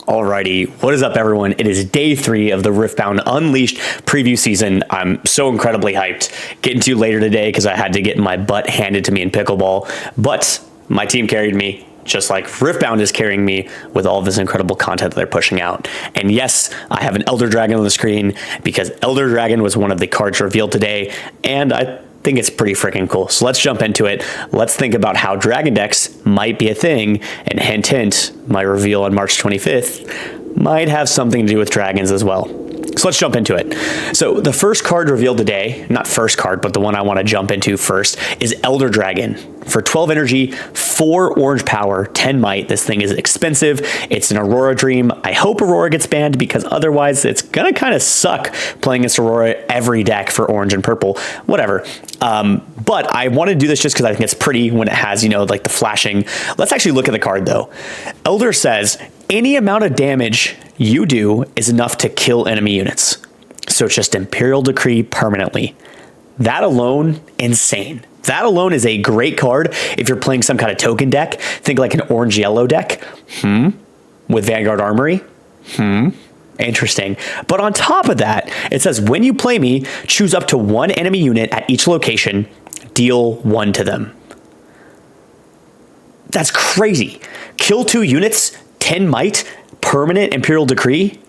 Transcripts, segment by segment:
Alrighty, what is up everyone? It is day 3 of the Riftbound Unleashed preview season. I'm so incredibly hyped. Getting to you later today because I had to get my butt handed to me in pickleball, but my team carried me just like Riftbound is carrying me with all of this incredible content that they're pushing out. And yes, I have an Elder Dragon on the screen because Elder Dragon was one of the cards revealed today, and I think it's pretty freaking cool. So let's jump into it. Let's think about how Dragon decks might be a thing, and hint, hint, my reveal on March 25th might have something to do with dragons as well. So let's jump into it. So the first card revealed today, not first card, but the one I want to jump into first, is Elder Dragon. For 12 energy, 4 orange power, 10 might. This thing is expensive. It's an Aurora Dream. I hope Aurora gets banned because otherwise it's going to kind of suck playing against Aurora every deck for orange and purple, whatever. But I want to do this just because I think it's pretty when it has, you know, like the flashing. Let's actually look at the card though. Elder says, any amount of damage you do is enough to kill enemy units. So it's just Imperial Decree permanently. That alone, insane. That alone is a great card if you're playing some kind of token deck. Think like an orange-yellow deck. With Vanguard Armory. Interesting. But on top of that, it says when you play me, choose up to 1 enemy unit at each location, deal 1 to them. That's crazy. Kill 2 units, 10 might, permanent Imperial Decree.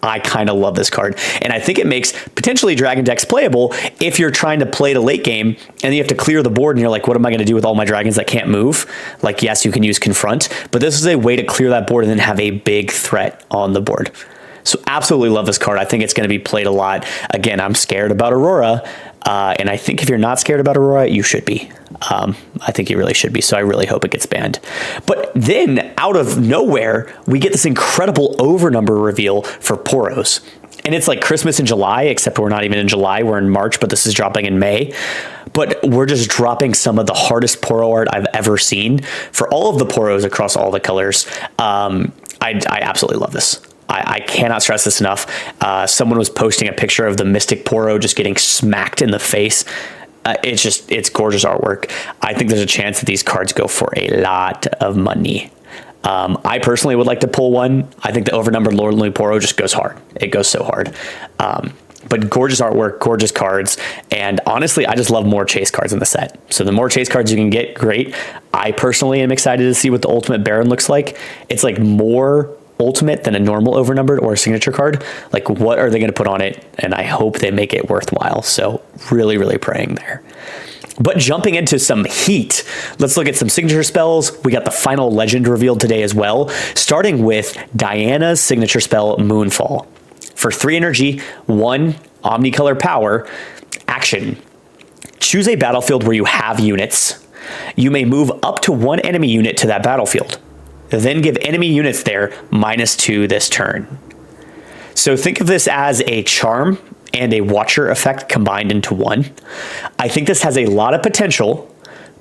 I kind of love this card, and I think it makes potentially dragon decks playable if you're trying to play the late game and you have to clear the board and you're like, what am I going to do with all my dragons that can't move? Like, yes, you can use Confront, but this is a way to clear that board and then have a big threat on the board. So absolutely love this card. I think it's going to be played a lot. Again, I'm scared about Aurora, and I think if you're not scared about Aurora, you should be. I think you really should be, so I really hope it gets banned. But then, out of nowhere, we get this incredible overnumber reveal for poros. And it's like Christmas in July, except we're not even in July, we're in March, but this is dropping in May. But we're just dropping some of the hardest poro art I've ever seen for all of the poros across all the colors. I absolutely love this. I cannot stress this enough. Someone was posting a picture of the Mystic Poro just getting smacked in the face. It's gorgeous artwork. I think there's a chance that these cards go for a lot of money. I personally would like to pull one. I think the overnumbered Lordly Poro just goes hard. It goes so hard. But gorgeous artwork, gorgeous cards, and honestly, I just love more chase cards in the set. So the more chase cards you can get, great. I personally am excited to see what the Ultimate Baron looks like. It's like more ultimate than a normal overnumbered or a signature card. Like, what are they going to put on it? And I hope they make it worthwhile. So really, really praying there. But jumping into some heat, let's look at some signature spells. We got the final legend revealed today as well, starting with Diana's signature spell, Moonfall. For 3 energy, 1 omnicolor power, action. Choose a battlefield where you have units. You may move up to 1 enemy unit to that battlefield. Then give enemy units there -2 this turn. So think of this as a charm and a watcher effect combined into one. I think this has a lot of potential,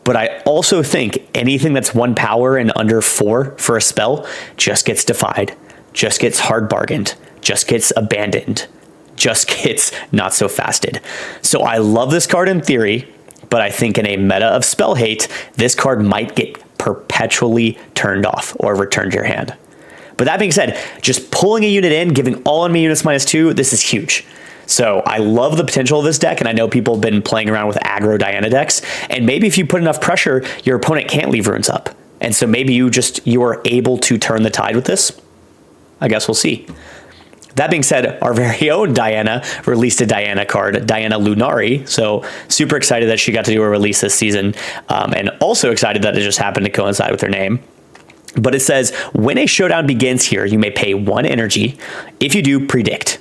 but I also think anything that's 1 power and under 4 for a spell just gets defied, just gets hard bargained, just gets abandoned, just gets not so fasted. So I love this card in theory, but I think in a meta of spell hate, this card might get perpetually turned off or returned to your hand. But that being said, just pulling a unit in, giving all enemy units -2, this is huge. So I love the potential of this deck, and I know people have been playing around with aggro Diana decks, and maybe if you put enough pressure, your opponent can't leave runes up. And so maybe you are able to turn the tide with this. I guess we'll see. That being said, our very own Diana released a Diana card, Diana Lunari. So super excited that she got to do a release this season, and also excited that it just happened to coincide with her name. But it says, when a showdown begins here, you may pay 1 energy. If you do, predict.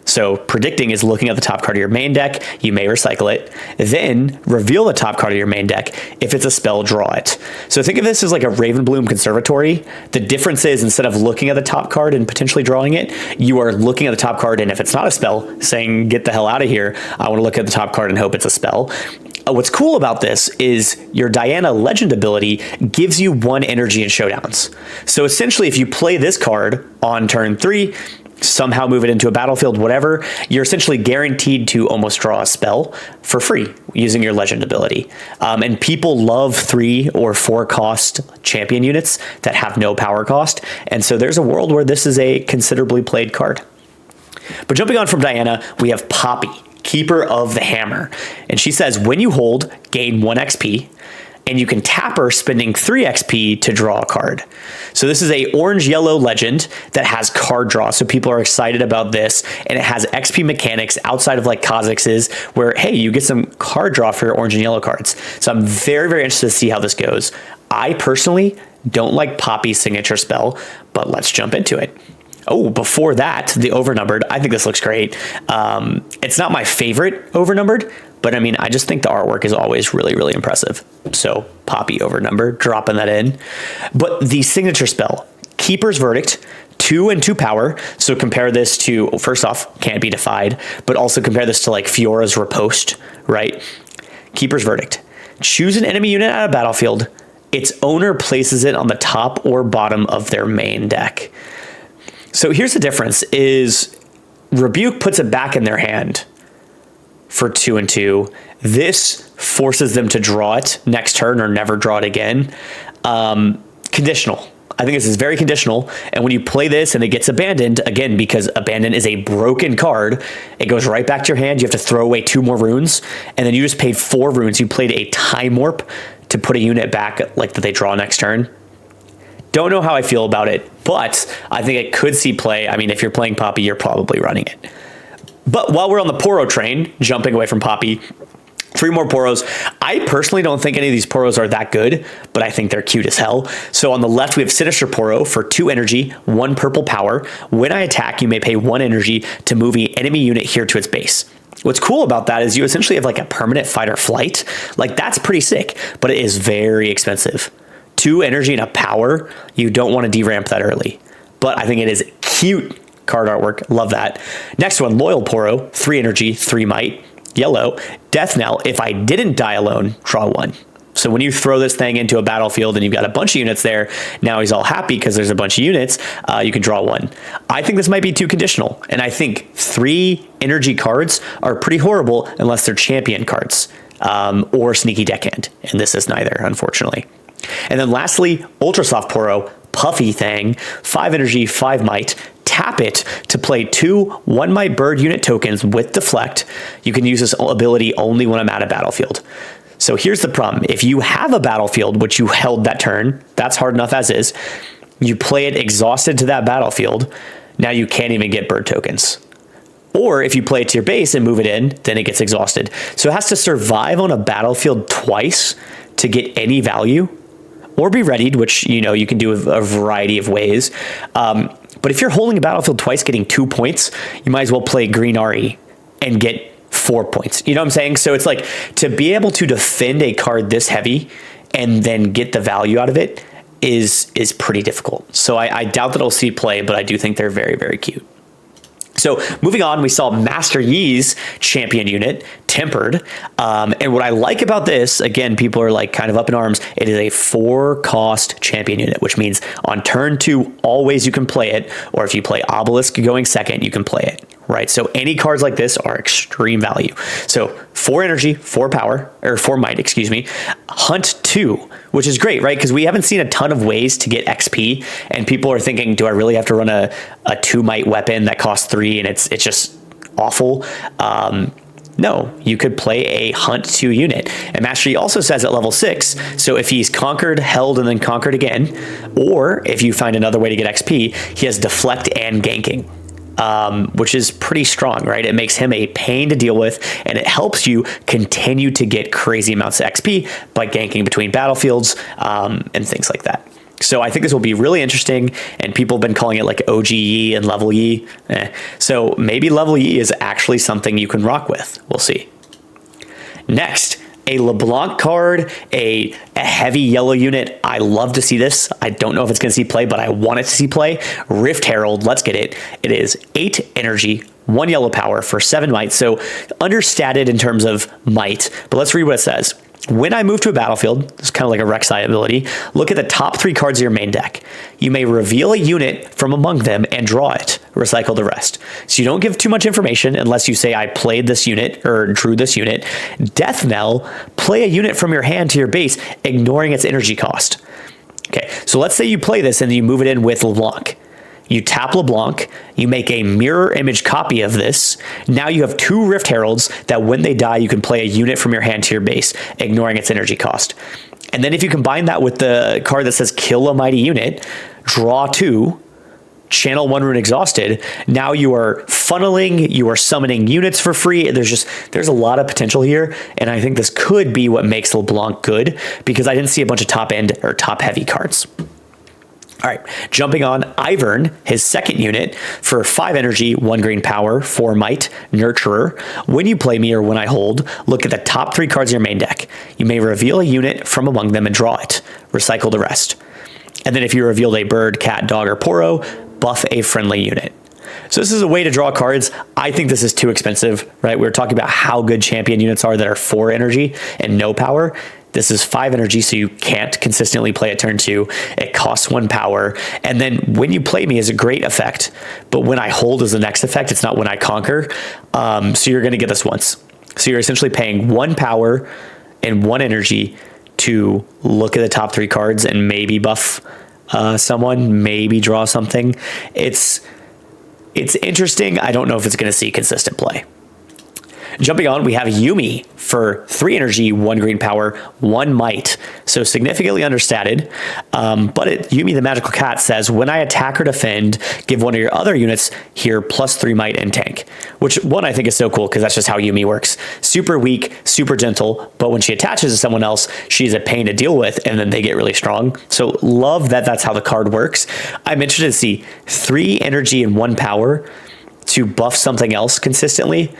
So predicting is looking at the top card of your main deck. You may recycle it. Then reveal the top card of your main deck. If it's a spell, draw it. So think of this as like a Ravenbloom Conservatory. The difference is instead of looking at the top card and potentially drawing it, you are looking at the top card, and if it's not a spell, saying, get the hell out of here. I want to look at the top card and hope it's a spell. What's cool about this is your Diana Legend ability gives you 1 energy in showdowns. So essentially, if you play this card on turn 3, somehow move it into a battlefield, whatever, you're essentially guaranteed to almost draw a spell for free using your legend ability. And people love 3 or 4 cost champion units that have no power cost. And so there's a world where this is a considerably played card. But jumping on from Diana, we have Poppy, Keeper of the Hammer. And she says, when you hold, gain 1 XP, and you can tap her spending 3 XP to draw a card. So this is a orange-yellow legend that has card draw. So people are excited about this, and it has XP mechanics outside of like Kha'Zix's, where, hey, you get some card draw for your orange and yellow cards. So I'm very, very interested to see how this goes. I personally don't like Poppy's signature spell, but let's jump into it. Oh, before that, the overnumbered. I think this looks great. It's not my favorite overnumbered, but I mean, I just think the artwork is always really, really impressive. So Poppy overnumbered, dropping that in. But the signature spell, Keeper's Verdict, 2 and 2 power. So compare this to, first off, Can't Be Defied, but also compare this to like Fiora's Riposte, right? Keeper's Verdict. Choose an enemy unit out of battlefield. Its owner places it on the top or bottom of their main deck. So here's the difference is Rebuke puts it back in their hand for 2 and 2. This forces them to draw it next turn or never draw it again. Conditional. I think this is very conditional. And when you play this and it gets abandoned, again, because abandon is a broken card, it goes right back to your hand. You have to throw away 2 more runes. And then you just paid 4 runes. You played a Time Warp to put a unit back like that they draw next turn. Don't know how I feel about it, but I think it could see play. I mean, if you're playing Poppy, you're probably running it. But while we're on the poro train, jumping away from Poppy, 3 more poros. I personally don't think any of these poros are that good, but I think they're cute as hell. So on the left, we have Sinister Poro for 2 energy, 1 purple power. When I attack, you may pay 1 energy to move an enemy unit here to its base. What's cool about that is you essentially have like a permanent fight or flight. Like that's pretty sick, but it is very expensive. 2 energy and a power, you don't want to deramp that early. But I think it is cute card artwork. Love that. Next one, Loyal Poro, 3 energy, 3 might, yellow. Death Knell, if I didn't die alone, draw 1. So when you throw this thing into a battlefield and you've got a bunch of units there, now he's all happy because there's a bunch of units, you can draw 1. I think this might be too conditional. And I think 3 energy cards are pretty horrible unless they're champion cards or sneaky deckhand. And this is neither, unfortunately. And then lastly, Ultra Soft Poro, puffy thing, 5 energy, 5 might. Tap it to play 2 1 might bird unit tokens with deflect. You can use this ability only when I'm at a battlefield. So here's the problem. If you have a battlefield, which you held that turn, that's hard enough as is. You play it exhausted to that battlefield. Now you can't even get bird tokens. Or if you play it to your base and move it in, then it gets exhausted. So it has to survive on a battlefield twice to get any value. Or be readied, which, you know, you can do a variety of ways. But if you're holding a battlefield twice, getting 2 points, you might as well play Green Ari and get 4 points. You know what I'm saying? So it's like to be able to defend a card this heavy and then get the value out of it is pretty difficult. So I doubt that I'll see play, but I do think they're very, very cute. So moving on, we saw Master Yi's champion unit, Tempered. And what I like about this, again, people are like kind of up in arms. It is a 4-cost champion unit, which means on turn 2, always you can play it. Or if you play Obelisk going second, you can play it, right? So any cards like this are extreme value. So 4 energy, 4 power, or 4 might, excuse me. Hunt 2, which is great, right? Because we haven't seen a ton of ways to get XP. And people are thinking, do I really have to run a 2 might weapon that costs 3 and it's just awful? No, you could play a Hunt 2 unit. And Master Yi also says at level 6, so if he's conquered, held, and then conquered again, or if you find another way to get XP, he has Deflect and Ganking, which is pretty strong, right? It makes him a pain to deal with, and it helps you continue to get crazy amounts of XP by ganking between battlefields and things like that. So I think this will be really interesting, and people have been calling it like OG Yi and level Yi. So maybe level Yi is actually something you can rock with. We'll see. Next, a LeBlanc card, a heavy yellow unit. I love to see this. I don't know if it's going to see play, but I want it to see play. Rift Herald, let's get it. It is 8 energy, 1 yellow power for 7 might. So understated in terms of might, but let's read what it says. When I move to a battlefield, it's kind of like a Rek'Sai ability, look at the top 3 cards of your main deck. You may reveal a unit from among them and draw it. recycle the rest. So you don't give too much information unless you say, I played this unit or drew this unit. Death Knell, play a unit from your hand to your base, ignoring its energy cost. Okay, so let's say you play this and you move it in with LeBlanc. You tap LeBlanc, you make a mirror image copy of this. Now you have 2 Rift Heralds that when they die, you can play a unit from your hand to your base, ignoring its energy cost. And then if you combine that with the card that says kill a mighty unit, draw 2, channel 1 rune exhausted, now you are funneling, you are summoning units for free. There's a lot of potential here. And I think this could be what makes LeBlanc good, because I didn't see a bunch of top end or top heavy cards. All right, jumping on Ivern, his second unit for 5 energy, 1 green power, 4 might, Nurturer. When you play me or when I hold, look at the top 3 cards in your main deck. You may reveal a unit from among them and draw it. Recycle the rest. And then if you revealed a bird, cat, dog, or poro, buff a friendly unit. So this is a way to draw cards. I think this is too expensive, right? We were talking about how good champion units are that are 4 energy and no power. This is 5 energy, so you can't consistently play at turn 2. It costs 1 power. And then when you play me is a great effect, but when I hold is the next effect. It's not when I conquer. So you're going to get this once. So you're essentially paying 1 power and 1 energy to look at the top 3 cards and maybe buff someone, maybe draw something. It's interesting. I don't know if it's going to see consistent play. Jumping on, we have Yuumi for 3 energy, 1 green power, 1 might. So significantly understated. But Yuumi the Magical Cat says, when I attack or defend, give one of your other units here +3 might and tank. Which one I think is so cool, because that's just how Yuumi works. Super weak, super gentle, but when she attaches to someone else, she's a pain to deal with, and then they get really strong. So love that that's how the card works. I'm interested to see 3 energy and 1 power to buff something else consistently.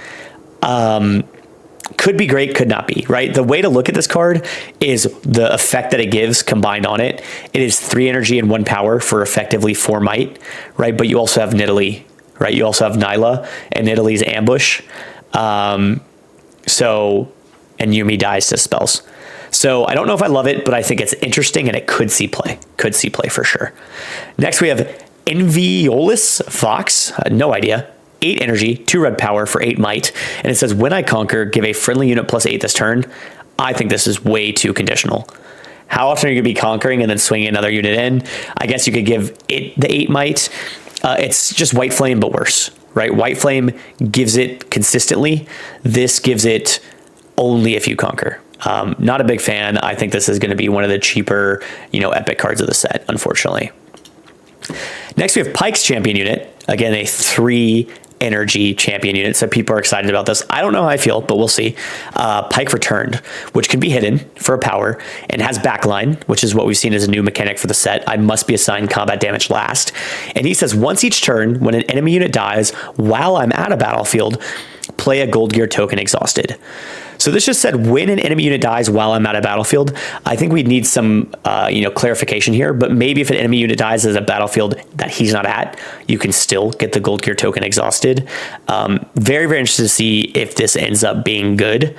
Could be great, could not be, right? The way to look at this card is the effect that it gives combined on it. It is 3 energy and 1 power for effectively 4 might, right? But you also have Nidalee, right? You also have Nyla and Nidalee's ambush. And Yuumi dies to spells. So I don't know if I love it, but I think it's interesting and it could see play. Could see play for sure. Next we have Enviolus Vox, no idea. 8 energy, 2 red power for 8 might. And it says, when I conquer, give a friendly unit +8 this turn. I think this is way too conditional. How often are you going to be conquering and then swinging another unit in? I guess you could give it the 8 might. It's just White Flame, but worse, right? White Flame gives it consistently. This gives it only if you conquer. Not a big fan. I think this is going to be one of the cheaper, epic cards of the set, unfortunately. Next, we have Pike's champion unit. Again, a 3 energy champion unit, so people are excited about this. I don't know how I feel, but we'll see. Pike Returned, which can be hidden for a power and has backline, which is what we've seen as a new mechanic for the set. I must be assigned combat damage last. And he says, once each turn, when an enemy unit dies while I'm at a battlefield, play a gold gear token exhausted. So this just said when an enemy unit dies while I'm at a battlefield. I think we'd need some clarification here, but maybe if an enemy unit dies at a battlefield that he's not at, you can still get the gold gear token exhausted. Very, very interested to see if this ends up being good.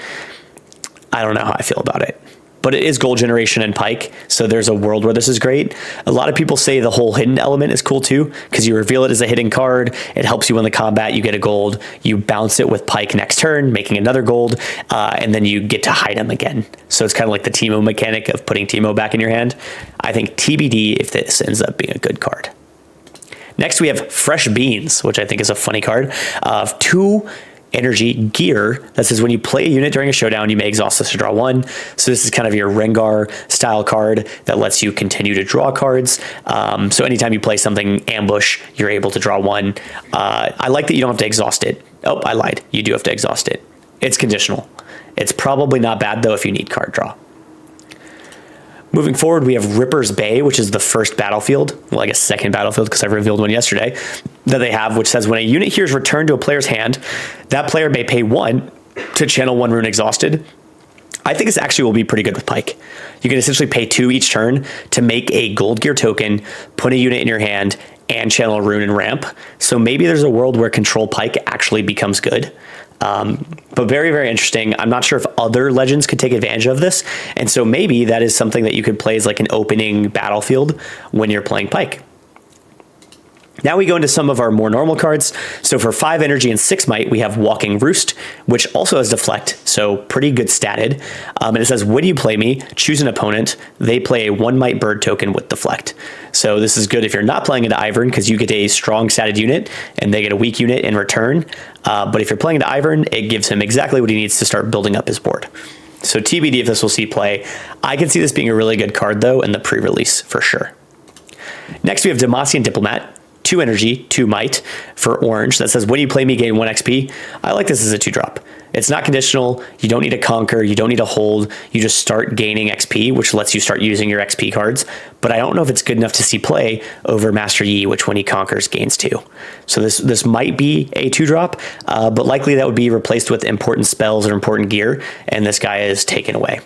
I don't know how I feel about it. But it is gold generation and Pike, so there's a world where this is great. A lot of people say the whole hidden element is cool too, because you reveal it as a hidden card, it helps you win the combat, you get a gold, you bounce it with Pike next turn, making another gold, and then you get to hide him again. So it's kind of like the Teemo mechanic of putting Teemo back in your hand. I think TBD if this ends up being a good card. Next we have Fresh Beans, which I think is a funny card, of 2 energy gear that says when you play a unit during a showdown, you may exhaust this to draw 1. So this is kind of your Rengar style card that lets you continue to draw cards. So anytime you play something ambush, you're able to draw 1. I like that you don't have to exhaust it. Oh, I lied. You do have to exhaust it. It's conditional. It's probably not bad though if you need card draw. Moving forward, we have Ripper's Bay, which is the first battlefield, well, I guess second battlefield because I revealed one yesterday, that they have, which says when a unit here is returned to a player's hand, that player may pay 1 to channel 1 rune exhausted. I think this actually will be pretty good with Pike. You can essentially pay 2 each turn to make a gold gear token, put a unit in your hand, and channel a rune and ramp. So maybe there's a world where control Pike actually becomes good. But very, very interesting. I'm not sure if other legends could take advantage of this. And so maybe that is something that you could play as like an opening battlefield when you're playing Pike. Now we go into some of our more normal cards. So for 5 energy and 6 might, we have Walking Roost, which also has Deflect, so pretty good statted. And it says, when you play me, choose an opponent. They play a 1 might bird token with Deflect. So this is good if you're not playing into Ivern, because you get a strong statted unit, and they get a weak unit in return. But if you're playing into Ivern, it gives him exactly what he needs to start building up his board. So TBD if this will see play. I can see this being a really good card, though, in the pre-release for sure. Next, we have Demacian Diplomat. 2 energy, 2 might for orange that says, when you play me, gain 1 XP. I like this as a 2-drop. It's not conditional. You don't need to conquer. You don't need to hold. You just start gaining XP, which lets you start using your XP cards. But I don't know if it's good enough to see play over Master Yi, which when he conquers gains 2. So this might be a 2-drop, but likely that would be replaced with important spells or important gear, and this guy is taken away.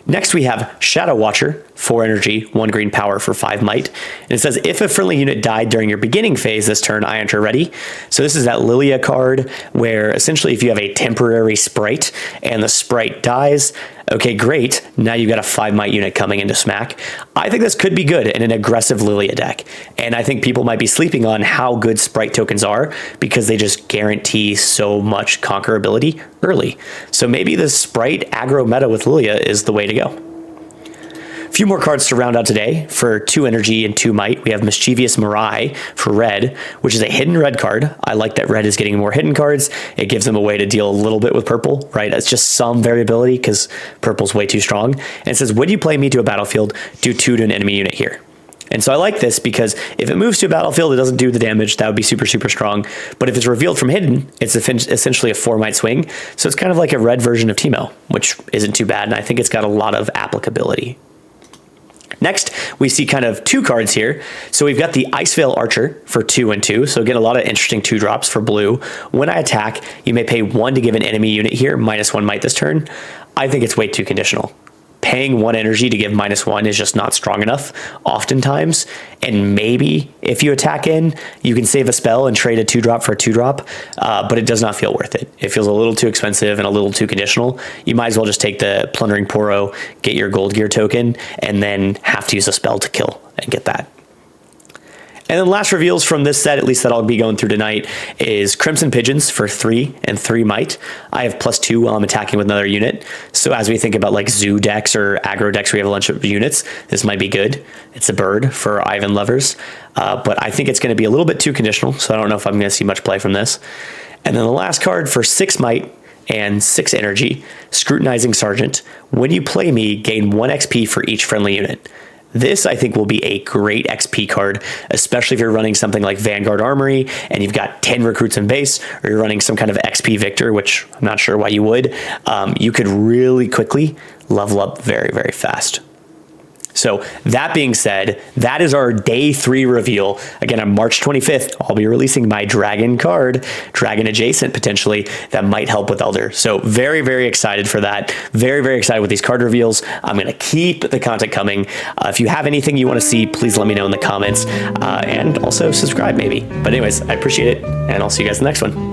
Next, we have Shadow Watcher, 4 energy, 1 green power for 5 might. And it says, if a friendly unit died during your beginning phase this turn, I enter ready. So this is that Lilia card where essentially if you have a temporary sprite and the sprite dies, okay, great. Now you've got a 5 might unit coming into smack. I think this could be good in an aggressive Lilia deck. And I think people might be sleeping on how good sprite tokens are because they just guarantee so much conquerability early. So maybe the sprite aggro meta with Lilia is the way to go. A few more cards to round out today. For 2 energy and 2 might, we have Mischievous Mirai for red, which is a hidden red card. I like that red is getting more hidden cards. It gives them a way to deal a little bit with purple, right? It's just some variability because purple's way too strong. And it says, when you play me to a battlefield, do 2 to an enemy unit here. And so I like this because if it moves to a battlefield, it doesn't do the damage. That would be super, super strong. But if it's revealed from hidden, it's essentially a 4 might swing. So it's kind of like a red version of Teemo, which isn't too bad. And I think it's got a lot of applicability. Next, we see kind of 2 cards here. So we've got the Iceveil Archer for 2 and 2. So again, a lot of interesting 2-drops for blue. When I attack, you may pay 1 to give an enemy unit here, -1 might this turn. I think it's way too conditional. Paying 1 energy to give -1 is just not strong enough oftentimes. And maybe if you attack in, you can save a spell and trade a 2-drop for a 2-drop, but it does not feel worth it. It feels a little too expensive and a little too conditional. You might as well just take the Plundering Poro, get your gold gear token, and then have to use a spell to kill and get that. And then last reveals from this set, at least that I'll be going through tonight, is Crimson Pigeons for 3 and 3 might. I have +2 while I'm attacking with another unit. So as we think about like zoo decks or aggro decks where you have a bunch of units, this might be good. It's a bird for Ivan lovers, but I think it's going to be a little bit too conditional, so I don't know if I'm going to see much play from this. And then the last card for 6 might and 6 energy, Scrutinizing Sergeant. When you play me, gain 1 XP for each friendly unit. This, I think, will be a great XP card, especially if you're running something like Vanguard Armory and you've got 10 recruits in base, or you're running some kind of XP Victor, which I'm not sure why you would. You could really quickly level up very, very fast. So that being said, that is our day 3 reveal. Again, on March 25th, I'll be releasing my dragon card, dragon adjacent potentially, that might help with Elder. So very, very excited for that. Very, very excited with these card reveals. I'm going to keep the content coming. If you have anything you want to see, please let me know in the comments, and also subscribe maybe. But anyways, I appreciate it, and I'll see you guys in the next one.